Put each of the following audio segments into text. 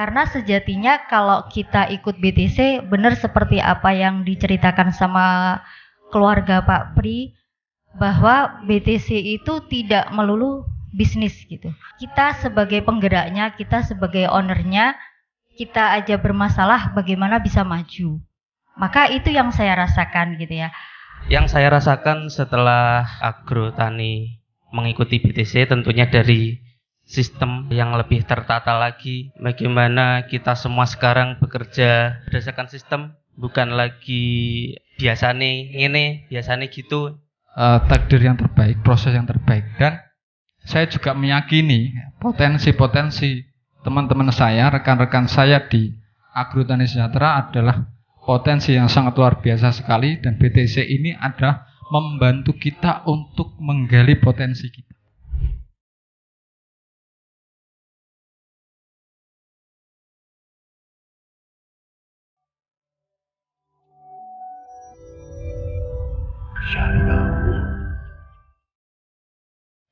Karena sejatinya kalau kita ikut BTC benar seperti apa yang diceritakan sama keluarga Pak Pri, bahwa BTC itu tidak melulu bisnis gitu. Kita sebagai penggeraknya, kita sebagai ownernya, kita aja bermasalah bagaimana bisa maju. Maka itu yang saya rasakan gitu ya. Yang saya rasakan setelah agrotani mengikuti BTC tentunya dari sistem yang lebih tertata lagi. Bagaimana kita semua sekarang bekerja berdasarkan sistem, bukan lagi biasane ini, biasane gitu. Takdir yang terbaik, proses yang terbaik. Dan saya juga meyakini potensi-potensi teman-teman saya, rekan-rekan saya di Agrotani Sejahtera adalah potensi yang sangat luar biasa sekali, dan BTC ini adalah membantu kita untuk menggali potensi kita.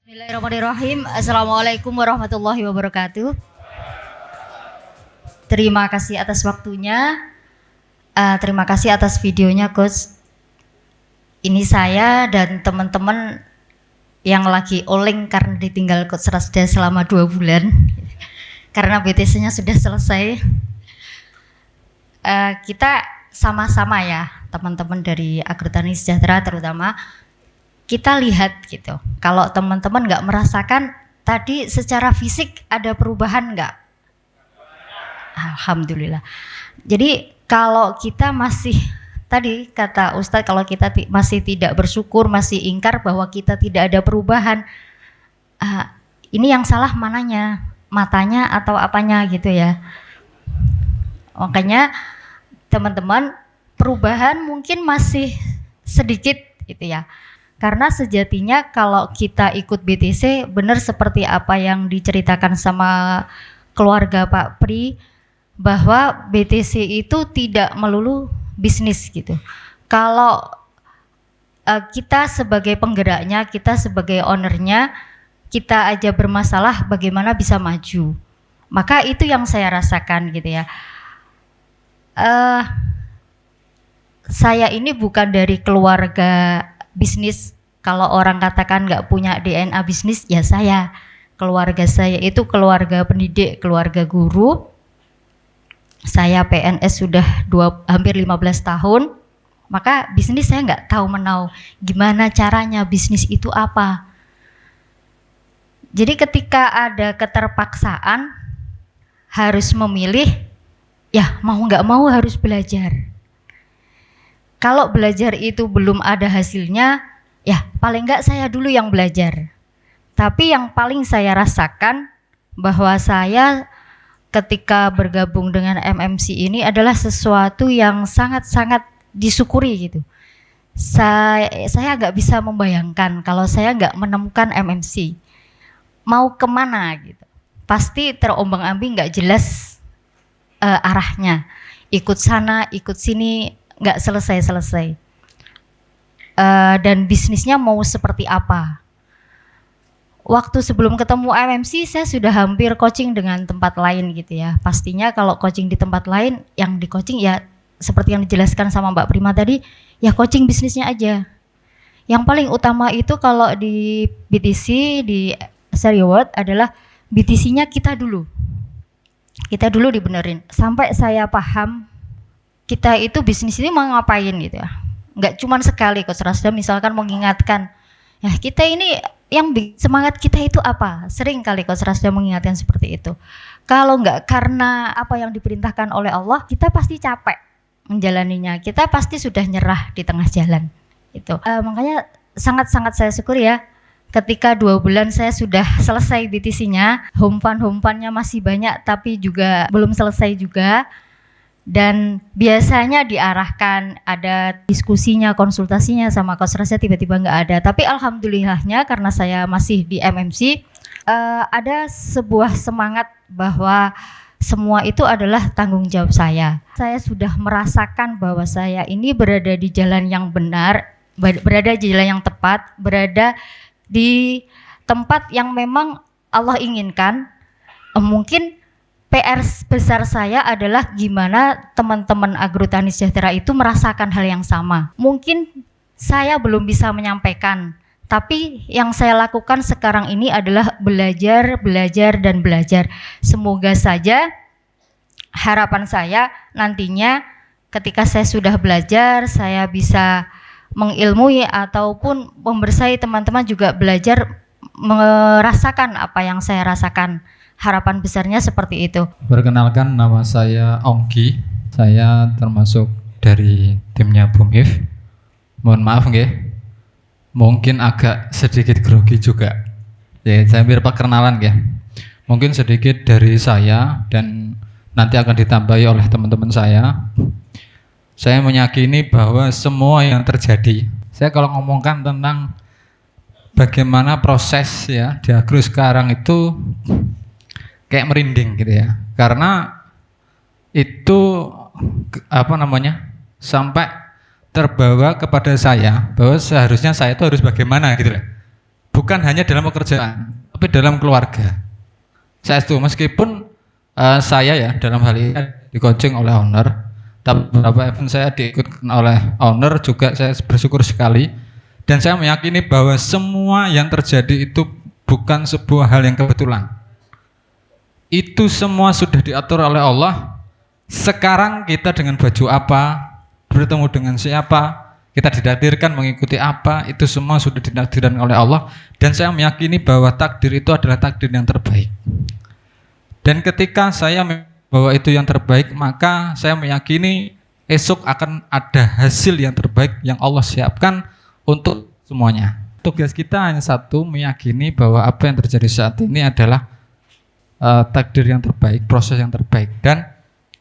Bismillahirrahmanirrahim. Assalamualaikum warahmatullahi wabarakatuh. Terima kasih atas waktunya. Terima kasih atas videonya, Coach. Ini saya dan teman-teman yang lagi oleng karena ditinggal Coach Rasda selama 2 bulan. Karena BTC-nya sudah selesai. Kita sama-sama ya, teman-teman dari Agrotani Sejahtera terutama, kita lihat gitu. Kalau teman-teman nggak merasakan tadi secara fisik ada perubahan nggak? Alhamdulillah. Jadi kalau kita masih, tadi kata Ustadz, kalau kita masih tidak bersyukur, masih ingkar bahwa kita tidak ada perubahan, ini yang salah mananya? Matanya atau apanya gitu ya. Makanya teman-teman, perubahan mungkin masih sedikit gitu ya. Karena sejatinya kalau kita ikut BTC benar seperti apa yang diceritakan sama keluarga Pak Pri, bahwa BTC itu tidak melulu bisnis gitu. Kalau kita sebagai penggeraknya, kita sebagai ownernya, kita aja bermasalah bagaimana bisa maju. Maka itu yang saya rasakan gitu ya. Saya ini bukan dari keluarga bisnis. Kalau orang katakan nggak punya DNA bisnis, ya saya. Keluarga saya itu keluarga pendidik, keluarga guru. Saya PNS sudah hampir 15 tahun. Maka bisnis saya nggak tahu menau gimana caranya, bisnis itu apa. Jadi ketika ada keterpaksaan harus memilih, ya mau nggak mau harus belajar. Kalau belajar itu belum ada hasilnya, ya paling nggak saya dulu yang belajar. Tapi yang paling saya rasakan bahwa saya ketika bergabung dengan MMC ini adalah sesuatu yang sangat-sangat disyukuri gitu. Saya nggak bisa membayangkan kalau saya nggak menemukan MMC. Mau kemana gitu. Pasti terombang-ambing, nggak jelas arahnya. Ikut sana, ikut sini, nggak selesai-selesai. Dan bisnisnya mau seperti apa. Waktu sebelum ketemu MMC saya sudah hampir coaching dengan tempat lain gitu ya. Pastinya kalau coaching di tempat lain, yang di coaching ya seperti yang dijelaskan sama Mbak Prima tadi, ya coaching bisnisnya aja. Yang paling utama itu kalau di BTC, di Seri Award adalah BTC-nya kita dulu. Kita dulu dibenerin. Sampai saya paham kita itu bisnis ini mau ngapain gitu ya. Nggak cuma sekali Coach Rasda misalkan mengingatkan, ya kita ini yang semangat kita itu apa? Sering kali Coach Rasda mengingatkan seperti itu. Kalau nggak karena apa yang diperintahkan oleh Allah, kita pasti capek menjalaninya. Kita pasti sudah nyerah di tengah jalan. Itu. Makanya sangat-sangat saya syukur ya. Ketika 2 bulan saya sudah selesai BTC-nya, home fund-nya masih banyak tapi juga belum selesai juga. Dan biasanya diarahkan, ada diskusinya, konsultasinya sama Coach Rasda, tiba-tiba nggak ada. Tapi alhamdulillahnya karena saya masih di MMC, ada sebuah semangat bahwa semua itu adalah tanggung jawab saya. Saya sudah merasakan bahwa saya ini berada di jalan yang benar, berada di jalan yang tepat, berada di tempat yang memang Allah inginkan. Mungkin PR besar saya adalah gimana teman-teman Agrotani Sejahtera itu merasakan hal yang sama. Mungkin saya belum bisa menyampaikan, tapi yang saya lakukan sekarang ini adalah belajar, dan belajar. Semoga saja harapan saya nantinya ketika saya sudah belajar, saya bisa mengilmui ataupun membersamai teman-teman juga belajar merasakan apa yang saya rasakan. Harapan besarnya seperti itu. Perkenalkan, nama saya Ongki. Saya termasuk dari timnya BUMHIF. Mohon maaf nggih. Mungkin agak sedikit grogi juga. Ya, saya biar perkenalan ya. Mungkin sedikit dari saya dan nanti akan ditambahi oleh teman-teman saya. Saya meyakini bahwa semua yang terjadi, saya kalau ngomongkan tentang bagaimana proses ya di agro sekarang itu kayak merinding gitu ya, karena itu sampai terbawa kepada saya bahwa seharusnya saya itu harus bagaimana gitu lah, bukan hanya dalam pekerjaan tapi dalam keluarga. Saya itu meskipun saya ya dalam hal ini di coaching oleh owner, tapi beberapa event saya diikutkan oleh owner juga, saya bersyukur sekali dan saya meyakini bahwa semua yang terjadi itu bukan sebuah hal yang kebetulan. Itu semua sudah diatur oleh Allah. Sekarang kita dengan baju apa, bertemu dengan siapa, kita ditakdirkan mengikuti apa, itu semua sudah ditakdirkan oleh Allah. Dan saya meyakini bahwa takdir itu adalah takdir yang terbaik. Dan ketika saya bahwa itu yang terbaik, maka saya meyakini esok akan ada hasil yang terbaik yang Allah siapkan untuk semuanya. Tugas kita hanya satu, meyakini bahwa apa yang terjadi saat ini adalah takdir yang terbaik, proses yang terbaik. Dan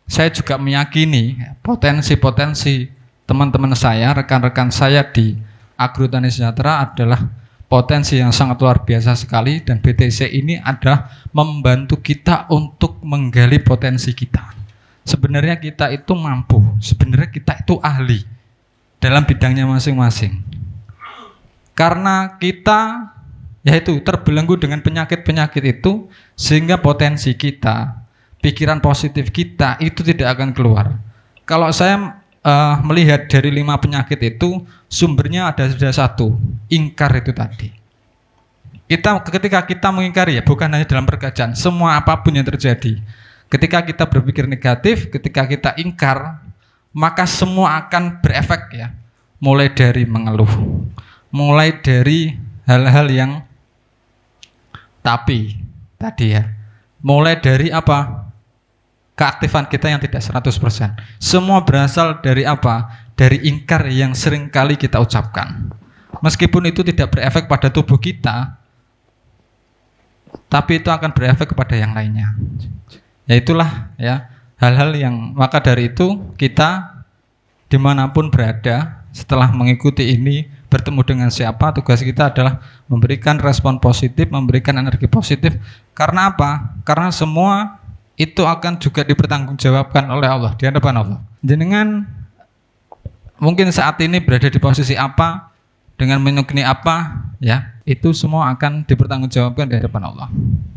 saya juga meyakini potensi-potensi teman-teman saya, rekan-rekan saya di Agrotani Sejahtera adalah potensi yang sangat luar biasa sekali, dan BTC ini adalah membantu kita untuk menggali potensi kita. Sebenarnya kita itu mampu, sebenarnya kita itu ahli dalam bidangnya masing-masing. Karena kita yaitu terbelenggu dengan penyakit-penyakit itu, sehingga potensi kita, pikiran positif kita itu tidak akan keluar. Kalau saya melihat dari 5 penyakit itu, sumbernya ada satu, ingkar itu tadi. Ketika kita mengingkari, ya bukan hanya dalam pekerjaan, semua apapun yang terjadi. Ketika kita berpikir negatif, ketika kita ingkar, maka semua akan berefek ya. Mulai dari mengeluh, mulai dari hal-hal yang tapi tadi ya, mulai dari apa? Keaktifan kita yang tidak 100%. Semua berasal dari apa? Dari ingkar yang sering kali kita ucapkan. Meskipun itu tidak berefek pada tubuh kita, tapi itu akan berefek kepada yang lainnya. Ya itulah ya, hal-hal yang, maka dari itu kita dimanapun berada, setelah mengikuti ini, bertemu dengan siapa, tugas kita adalah memberikan respon positif, memberikan energi positif. Karena apa? Karena semua itu akan juga dipertanggungjawabkan oleh Allah, di hadapan Allah. Jenengan mungkin saat ini berada di posisi apa, dengan menekuni apa, ya itu semua akan dipertanggungjawabkan di hadapan Allah.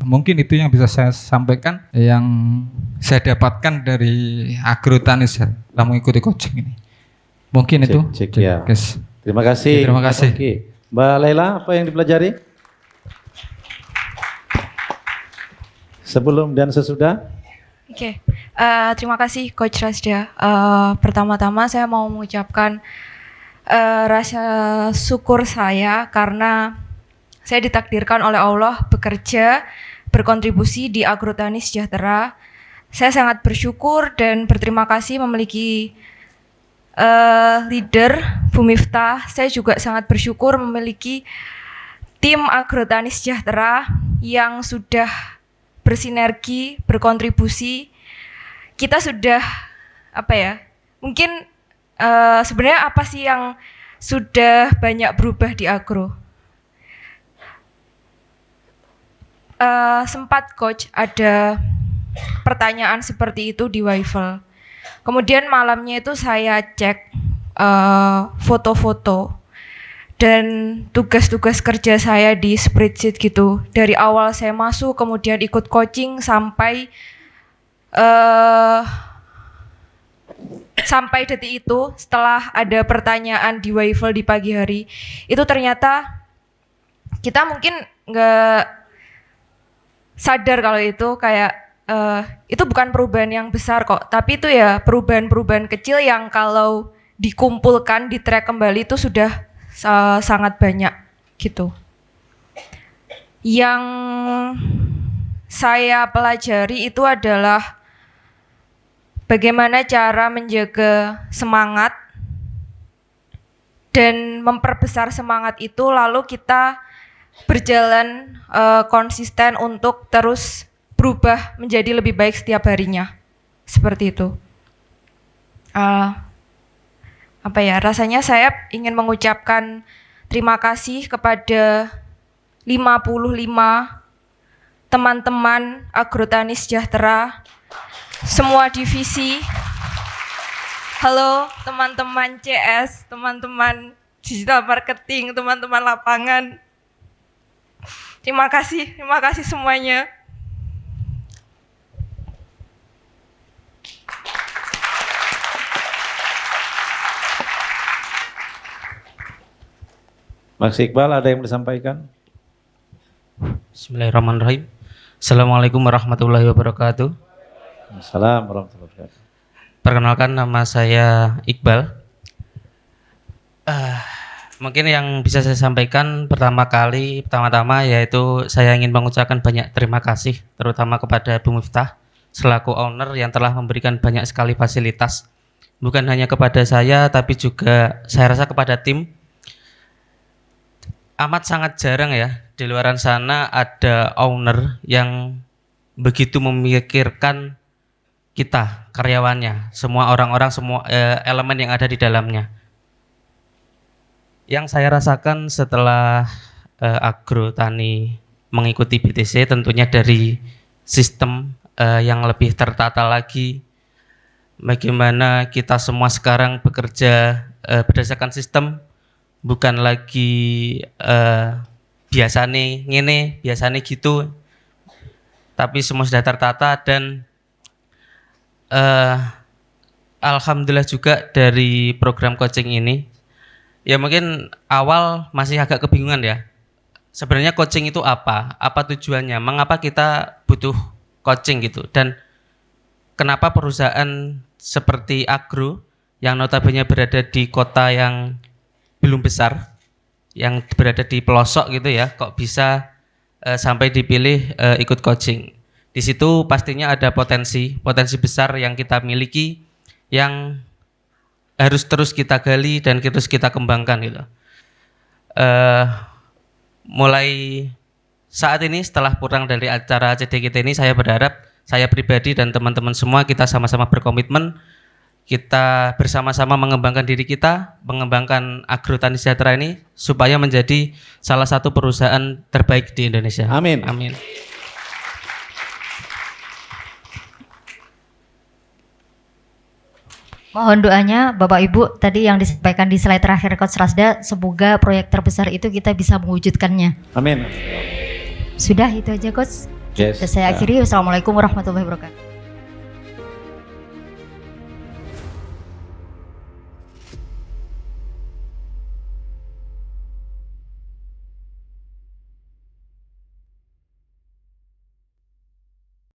Mungkin itu yang bisa saya sampaikan, yang saya dapatkan dari Agrotani setelah mengikuti coaching ini. Mungkin itu. Ya. Terima kasih. Terima kasih. Mbak Laila, apa yang dipelajari? Sebelum dan sesudah? Oke. Terima kasih Coach Rasda. Pertama-tama saya mau mengucapkan rasa syukur saya karena saya ditakdirkan oleh Allah bekerja, berkontribusi di Agrotani Sejahtera. Saya sangat bersyukur dan berterima kasih memiliki leader Bu Miftah. Saya juga sangat bersyukur memiliki tim Agrotani Sejahtera yang sudah bersinergi, berkontribusi. Kita sudah mungkin sebenarnya apa sih yang sudah banyak berubah di agro? Sempat Coach ada pertanyaan seperti itu di Waifel. Kemudian malamnya itu saya cek foto-foto dan tugas-tugas kerja saya di spreadsheet gitu. Dari awal saya masuk, kemudian ikut coaching sampai eh sampai detik itu setelah ada pertanyaan di Waifel di pagi hari itu ternyata kita mungkin nggak sadar kalau itu kayak itu bukan perubahan yang besar kok, tapi itu ya perubahan-perubahan kecil yang kalau dikumpulkan di track kembali itu sudah sangat banyak gitu. Yang saya pelajari itu adalah bagaimana cara menjaga semangat dan memperbesar semangat itu, lalu kita berjalan konsisten untuk terus berubah menjadi lebih baik setiap harinya. Seperti itu. Rasanya saya ingin mengucapkan terima kasih kepada 55 teman-teman Agrotani Sejahtera, semua divisi. Halo teman-teman CS, teman-teman digital marketing, teman-teman lapangan. Terima kasih semuanya. Mas Iqbal, ada yang mau disampaikan? Bismillahirrahmanirrahim. Assalamualaikum warahmatullahi wabarakatuh. Assalamualaikum warahmatullahi wabarakatuh. Perkenalkan, nama saya Iqbal. Mungkin yang bisa saya sampaikan pertama-tama yaitu saya ingin mengucapkan banyak terima kasih terutama kepada Bu Miftah selaku owner yang telah memberikan banyak sekali fasilitas, bukan hanya kepada saya tapi juga saya rasa kepada tim. Amat sangat jarang ya di luaran sana ada owner yang begitu memikirkan kita, karyawannya, semua orang-orang, semua elemen yang ada di dalamnya. Yang saya rasakan setelah Agrotani mengikuti BTC tentunya dari sistem yang lebih tertata lagi, bagaimana kita semua sekarang bekerja berdasarkan sistem, bukan lagi biasanya ngene, biasanya gitu, tapi semua sudah tertata. Dan alhamdulillah juga dari program coaching ini, ya mungkin awal masih agak kebingungan ya, sebenarnya coaching itu apa tujuannya, mengapa kita butuh coaching gitu, dan kenapa perusahaan seperti Agro yang notabene berada di kota yang belum besar, yang berada di pelosok gitu ya, kok bisa sampai dipilih ikut coaching. Di situ pastinya ada potensi besar yang kita miliki, yang harus terus kita gali dan terus kita kembangkan gitu. Mulai saat ini setelah pulang dari acara CDKT ini, saya berharap saya pribadi dan teman-teman semua kita sama-sama berkomitmen, kita bersama-sama mengembangkan diri kita, mengembangkan Agrotani Sejahtera ini supaya menjadi salah satu perusahaan terbaik di Indonesia. Amin. Amin. Mohon doanya Bapak Ibu tadi yang disampaikan di slide terakhir Coach Rasda, semoga proyek terbesar itu kita bisa mewujudkannya. Amin. Sudah itu aja Coach. Yes. Saya akhiri. Wassalamualaikum warahmatullahi wabarakatuh.